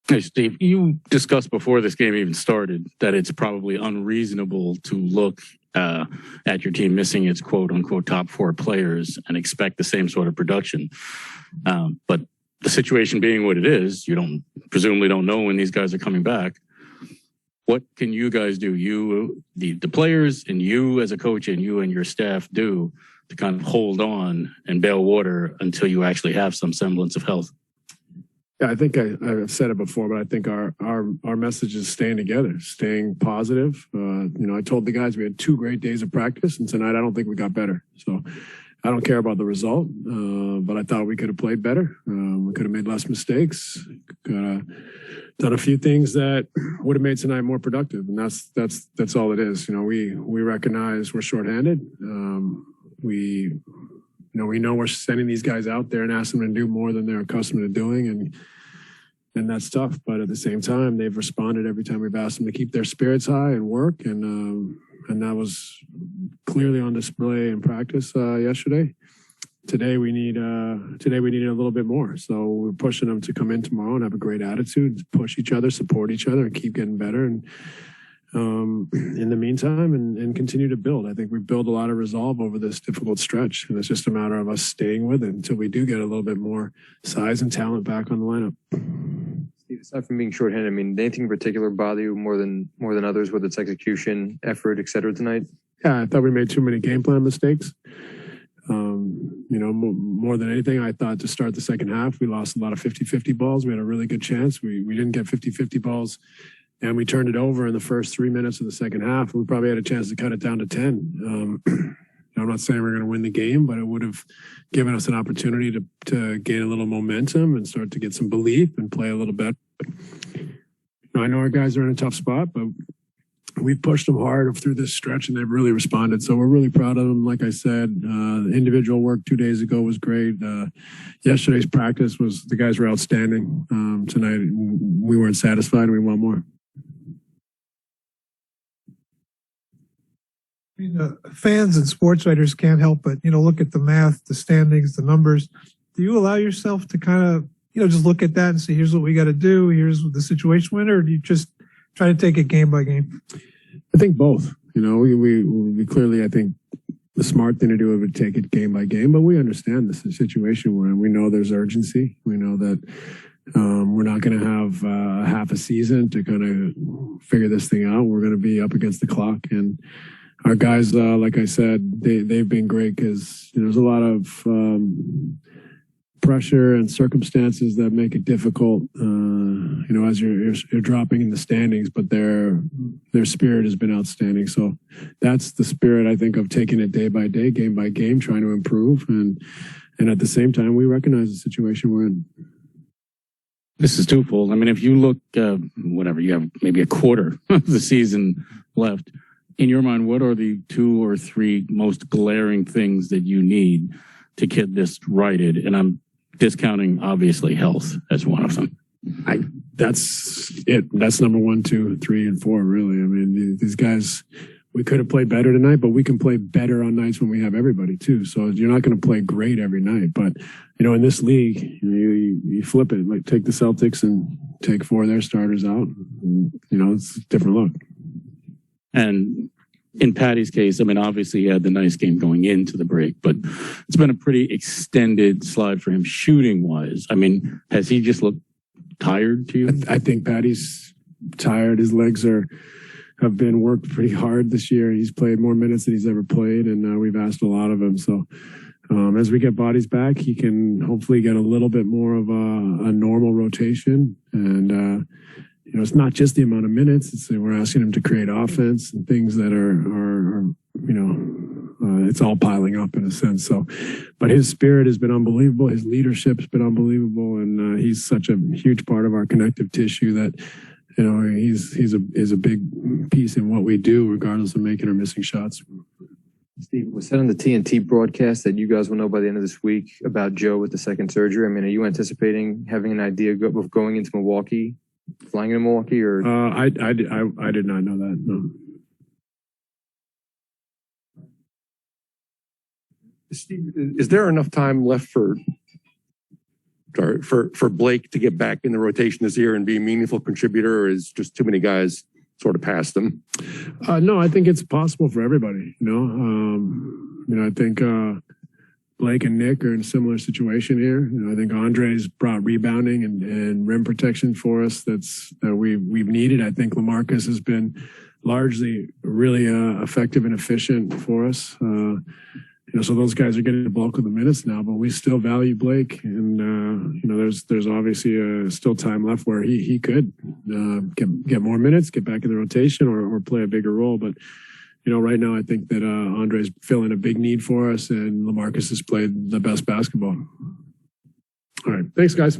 Hey, Steve, you discussed before this game even started that it's probably unreasonable to look at your team missing its quote unquote top 4 players and expect the same sort of production. But the situation being what it is, you presumably don't know when these guys are coming back. What can you guys do? You, the players, and you as a coach, and you and your staff do to kind of hold on and bail water until you actually have some semblance of health? Yeah, I think I've said it before, but I think our message is staying together, staying positive. I told the guys we had 2 great days of practice, and tonight I don't think we got better. So I don't care about the result, but I thought we could have played better. We could have made less mistakes. Could have done a few things that would have made tonight more productive, and that's all it is. We recognize we're shorthanded. We know we're sending these guys out there and asking them to do more than they're accustomed to doing, and that's tough. But at the same time, they've responded every time we've asked them to keep their spirits high and work, and that was clearly on display in practice yesterday. Today we needed a little bit more, so we're pushing them to come in tomorrow and have a great attitude, push each other, support each other, and keep getting better. And in the meantime, and continue to build. I think we built a lot of resolve over this difficult stretch, and it's just a matter of us staying with it until we do get a little bit more size and talent back on the lineup. Steve, aside from being shorthanded, I mean, anything in particular bother you more than others, whether it's execution, effort, et cetera, tonight? Yeah, I thought we made too many game plan mistakes. More than anything, I thought to start the second half, we lost a lot of 50-50 balls. We had a really good chance. We didn't get 50-50 balls. And we turned it over in the first 3 minutes of the second half. We probably had a chance to cut it down to 10. I'm not saying we're going to win the game, but it would have given us an opportunity to gain a little momentum and start to get some belief and play a little better. I know our guys are in a tough spot, but we've pushed them hard through this stretch, and they've really responded. So we're really proud of them. Like I said, the individual work 2 days ago was great. Yesterday's practice the guys were outstanding. Tonight, we weren't satisfied, and we want more. Fans and sports writers can't help but, look at the math, the standings, the numbers. Do you allow yourself to kind of, just look at that and say, here's what we got to do, here's the situation we're in, or do you just try to take it game by game? I think both. We clearly, I think the smart thing to do would take it game by game, but we understand the situation we're in. We know there's urgency. We know that we're not going to have half a season to kind of figure this thing out. We're going to be up against the clock, and our guys, like I said, they've been great because there's a lot of pressure and circumstances that make it difficult, as you're dropping in the standings, but their spirit has been outstanding. So that's the spirit, I think, of taking it day by day, game by game, trying to improve. And at the same time, we recognize the situation we're in. This is twofold. I mean, if you look, you have maybe a quarter of the season left. In your mind, what are the 2 or 3 most glaring things that you need to get this righted? And I'm discounting, obviously, health as one of them. That's it. That's number 1, 2, 3, and 4, really. I mean, these guys, we could have played better tonight, but we can play better on nights when we have everybody, too. So you're not going to play great every night. But, in this league, you flip it. Like, take the Celtics and take 4 of their starters out. It's a different look. And in Patty's case, I mean, obviously he had the nice game going into the break, but it's been a pretty extended slide for him shooting-wise. I mean, has he just looked tired to you? I think Patty's tired. His legs have been worked pretty hard this year. He's played more minutes than he's ever played, and we've asked a lot of him. So as we get bodies back, he can hopefully get a little bit more of a normal rotation. And it's not just the amount of minutes. It's we're asking him to create offense and things that are it's all piling up in a sense. So, but his spirit has been unbelievable. His leadership's been unbelievable, and he's such a huge part of our connective tissue that he's a big piece in what we do, regardless of making or missing shots. Steve, was said on the TNT broadcast that you guys will know by the end of this week about Joe with the second surgery. I mean, are you anticipating having an idea of going into Milwaukee? Flying in Milwaukee, or I did not know that. No. Steve, is there enough time left for Blake to get back in the rotation this year and be a meaningful contributor, or is just too many guys sort of past him? No, I think it's possible for everybody. I think Blake and Nick are in a similar situation here. I think Andre's brought rebounding and rim protection for us that we've needed. I think LaMarcus has been largely really effective and efficient for us. So those guys are getting the bulk of the minutes now, but we still value Blake, and there's obviously still time left where he could get more minutes, get back in the rotation, or play a bigger role. But right now I think that Andre's filling a big need for us, and LaMarcus has played the best basketball. All right, thanks guys.